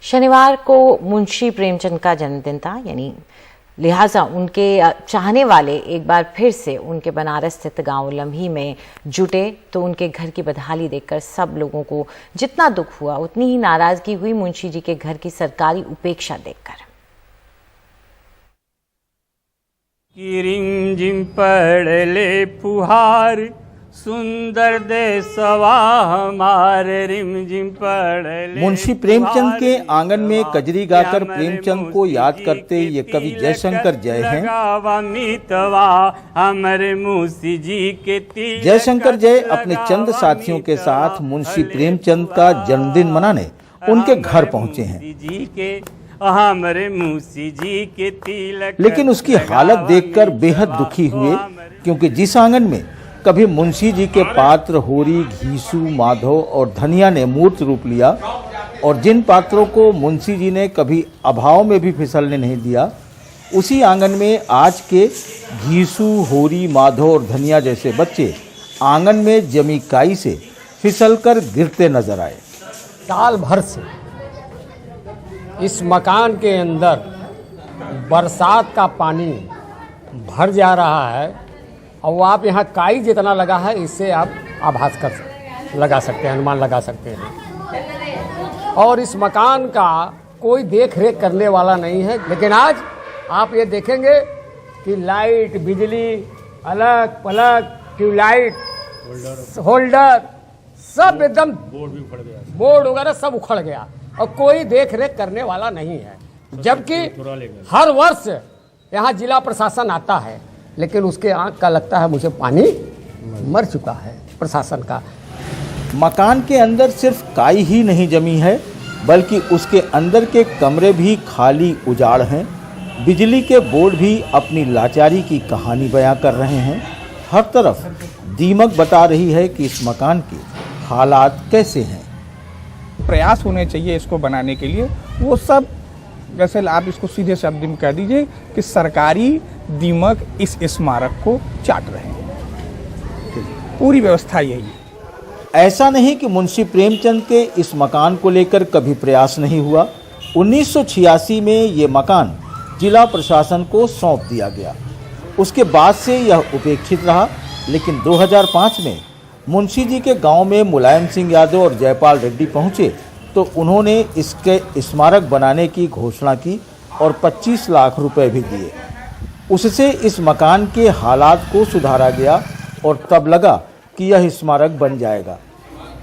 शनिवार को मुंशी प्रेमचंद का जन्मदिन था, यानी लिहाजा उनके चाहने वाले एक बार फिर से उनके बनारस स्थित गांव लम्ही में जुटे तो उनके घर की बदहाली देखकर सब लोगों को जितना दुख हुआ उतनी ही नाराजगी हुई मुंशी जी के घर की सरकारी उपेक्षा देखकर। रिमझिम पड़ले फुहार सुंदर देशवा हमारे रिमझिम पड़ले। मुंशी प्रेमचंद के आंगन में कजरी गाकर प्रेमचंद को याद करते ये कवि जयशंकर जय हैं। हमारे मुंशी जी के जयशंकर जय अपने चंद साथियों के साथ मुंशी प्रेमचंद का जन्मदिन मनाने उनके घर पहुंचे हैं। हमारे मुंशी जी के तिलक, लेकिन उसकी हालत देखकर बेहद दुखी हुए, क्योंकि जिस आंगन में कभी मुंशी जी के पात्र होरी, घीसू, माधव और धनिया ने मूर्त रूप लिया और जिन पात्रों को मुंशी जी ने कभी अभाव में भी फिसलने नहीं दिया, उसी आंगन में आज के घीसू, होरी, माधव और धनिया जैसे बच्चे आंगन में जमी काई से फिसलकर गिरते नजर आए। साल भर से इस मकान के अंदर बरसात का पानी भर जा रहा है और आप यहाँ काई जितना लगा है इससे आप आभास कर लगा सकते हैं, अनुमान लगा सकते हैं। और इस मकान का कोई देख रेख करने वाला नहीं है। लेकिन आज आप ये देखेंगे कि लाइट, बिजली, अलग पलग, ट्यूबलाइट, होल्डर सब एकदम बोर्ड वगैरह सब उखड़ गया और कोई देख रेख करने वाला नहीं है। जबकि हर वर्ष यहाँ जिला प्रशासन आता है, लेकिन उसके आंख का लगता है मुझे पानी मर चुका है प्रशासन का। मकान के अंदर सिर्फ काई ही नहीं जमी है, बल्कि उसके अंदर के कमरे भी खाली उजाड़ हैं। बिजली के बोर्ड भी अपनी लाचारी की कहानी बयां कर रहे हैं। हर तरफ दीमक बता रही है कि इस मकान के हालात कैसे हैं। प्रयास होने चाहिए इसको बनाने के लिए, वो सब जैसे आप इसको सीधे शब्द में कह दीजिए कि सरकारी दीमक इस स्मारक को चाट रहे हैं। पूरी व्यवस्था यही है। ऐसा नहीं कि मुंशी प्रेमचंद के इस मकान को लेकर कभी प्रयास नहीं हुआ। 1986 में ये मकान जिला प्रशासन को सौंप दिया गया। उसके बाद से यह उपेक्षित रहा, लेकिन 2005 में मुंशी जी के गांव में मुलायम सिंह यादव और जयपाल रेड्डी पहुंचे तो उन्होंने इसके स्मारक बनाने की घोषणा की और 25 लाख रुपए भी दिए। उससे इस मकान के हालात को सुधारा गया और तब लगा कि यह स्मारक बन जाएगा,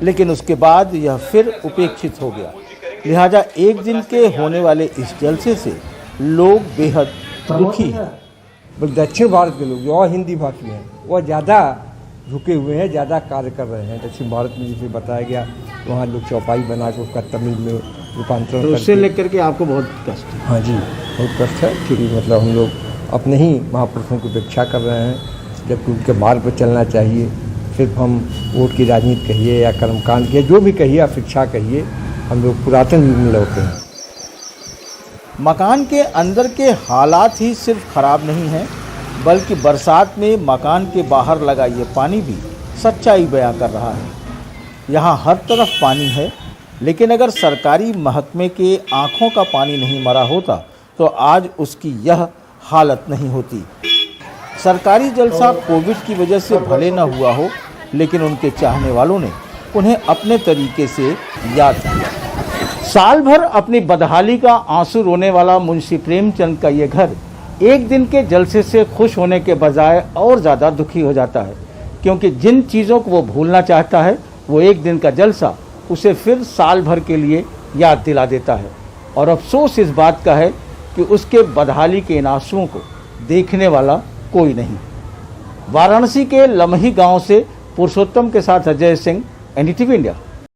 लेकिन उसके बाद यह फिर उपेक्षित हो गया। लिहाजा एक दिन के होने वाले इस जलसे से लोग बेहद दुखी हैं। दक्षिण भारत के लोग जो और हिंदी भाषी हैं वह ज़्यादा झुके हुए हैं, ज़्यादा कार्य कर रहे हैं। दक्षिण भारत में जैसे बताया गया वहाँ लोग चौपाई बना के उसका तमिल में रूपांतरण तो उससे लेकर के आपको बहुत कष्ट है। हाँ जी, बहुत कष्ट है, क्योंकि मतलब हम लोग अपने ही महापुरुषों की उपेक्षा कर रहे हैं, जबकि उनके मार्ग पर चलना चाहिए। सिर्फ हम वोट की राजनीति कहिए या कर्मकांड कहिए, जो भी कहिए, या शिक्षा कहिए, हम लोग पुरातन युग में लौटे हैं। मकान के अंदर के हालात ही सिर्फ खराब नहीं हैं, बल्कि बरसात में मकान के बाहर लगा ये पानी भी सच्चाई बयां कर रहा है। यहाँ हर तरफ पानी है, लेकिन अगर सरकारी महकमे के आँखों का पानी नहीं मरा होता तो आज उसकी यह हालत नहीं होती। सरकारी जलसा कोविड की वजह से भले न हुआ हो, लेकिन उनके चाहने वालों ने उन्हें अपने तरीके से याद किया। साल भर अपनी बदहाली का आंसू रोने वाला मुंशी प्रेमचंद का ये घर एक दिन के जलसे से खुश होने के बजाय और ज़्यादा दुखी हो जाता है, क्योंकि जिन चीज़ों को वो भूलना चाहता है वो एक दिन का जलसा उसे फिर साल भर के लिए याद दिला देता है। और अफसोस इस बात का है कि उसके बदहाली के इन आंसुओं को देखने वाला कोई नहीं। वाराणसी के लम्ही गांव से पुरुषोत्तम के साथ अजय सिंह, NDTV इंडिया।